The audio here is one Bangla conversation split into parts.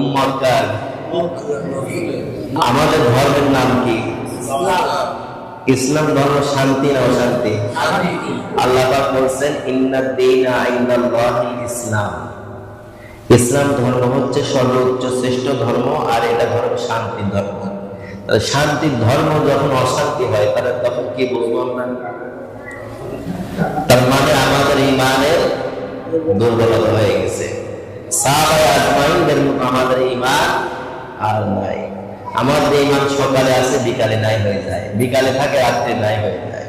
উম্মত কার? আমাদের ধর্মের নাম কি? ইসলাম ধর্ম শান্তি না অশান্তি? আল্লাহ পাক বলছেন ইন্নাদ দীনা ইনদাল্লাহিল ইসলাম। ইসলাম ধর্ম হচ্ছে সর্বোচ্চ শ্রেষ্ঠ ধর্ম, আর এটা ধর্ম শান্তির ধর্ম। শান্তির ধর্ম যখন অশান্তি হয় তাহলে তখন কি বুঝবো আমরা? তার মানে আমাদের ঈমানের দুর্বলতা হয়ে গেছে। সাহাবায়ে আজমাইনদের মতো আমাদের ঈমান আর নাই। আমাদের ঈমান সকালে আছে বিকালে নাই হয়ে যায়, বিকালে থাকে রাত্রে নাই হয়ে যায়।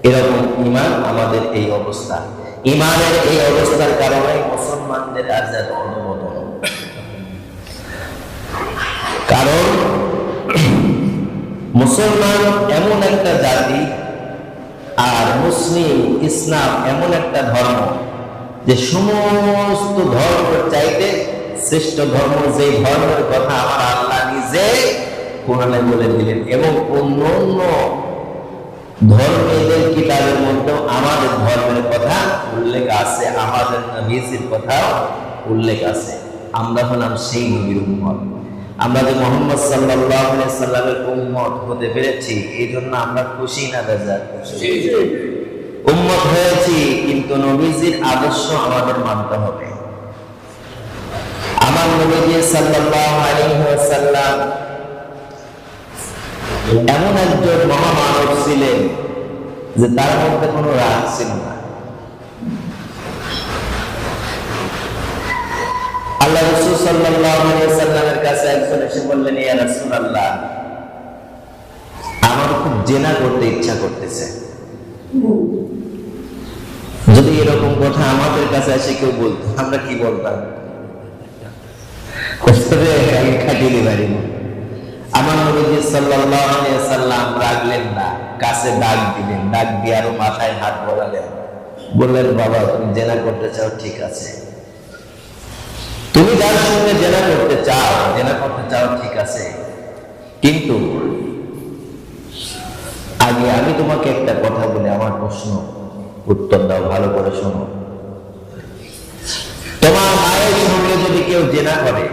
এরকম ঈমান আমাদের এই অবস্থা। ঈমানের এই অবস্থার কারণে মুসলমানদের আজাদ অনুমোদন। কারণ মুসলমান এমন একটা জাতি, আর মুসলিম ইসলাম এমন একটা ধর্ম যে সমস্ত ধর্মের চাইতে শ্রেষ্ঠ ধর্ম, যে ধর্মের কথা আমার আল্লাহ নিজে কোরআনে বলে দিলেন, এবং অন্য অন্য ধর্মের কিতাবের মধ্যে আমাদের ধর্মের কথা উল্লেখ আছে, আমাদের নবীর কথাও উল্লেখ আছে। আমরা হলাম সেই নবীর উম্মত। আমরা যে মুহাম্মদ সাল্লাল্লাহু আলাইহি সাল্লামের উম্মত হতে পেরেছি, এই জন্য আমরা খুশি না বেজার? উম্মত হয়েছি, কিন্তু নবীজির আদর্শ আমাদের মানতে হবে। আমার নবীজি সাল্লাল্লাহু আলাইহি ওয়াসাল্লাম এমন একজন মহামানব ছিলেন যে তার মধ্যে কোনো রাগ ছিল না। আল্লাহ রাসূল সাল্লাল্লাহু আলাইহি ওয়াসাল্লামের কাছে একজন এসে বললেন, ইয়া রাসূলুল্লাহ, আমার খুব জিনা করতে ইচ্ছা করতেছে। যদি এরকম কথা আমাদের কাছে এসে কেউ বলতো, আমরা কি বলতাম? আমি খাটিয়ে পারি না। আমার নবীজি সাল্লাল্লাহু আলাইহি ওয়াসাল্লাম রাগলেন না, কাছে ডাক দিলেন, ডাক দিয়ে আরো মাথায় হাত বোলালেন, বললেন, বাবা তুমি জেনা করতে চাও, ঠিক আছে, তুমি যার সঙ্গে জেনা করতে চাও ঠিক আছে, কিন্তু আগে আমি তোমাকে একটা কথা বলি, আমার প্রশ্ন উত্তর দাও, ভালো করে শোনো। তোমার মায়ের সঙ্গে যদি কেউ জেনা করে,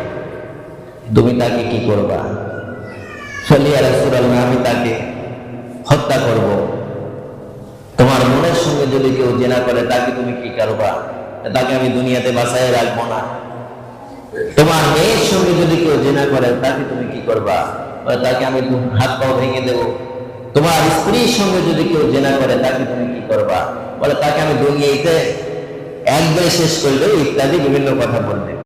তুমি তাকে কি করবা? ইয়া রাসূলুল্লাহ, আমি তাকে হত্যা করব। তোমার বোনের সঙ্গে যদি কেউ জেনা করে, তাকে তুমি কি করবা? তাকে আমি দুনিয়াতে বাঁচায় রাখবো না। তোমার মেয়ের সঙ্গে যদি কেউ জেনা করে, তাকে তুমি কি করবা? তাকে আমি হাত পাও ভেঙে দেব। তোমার স্ত্রীর সঙ্গে যদি কেউ জেনা করে, তাকে তুমি কি করবা? বলে তাকে আমি দুনিয়াতে একবারে শেষ করে দেবো, ইত্যাদি বিভিন্ন কথা বলবে।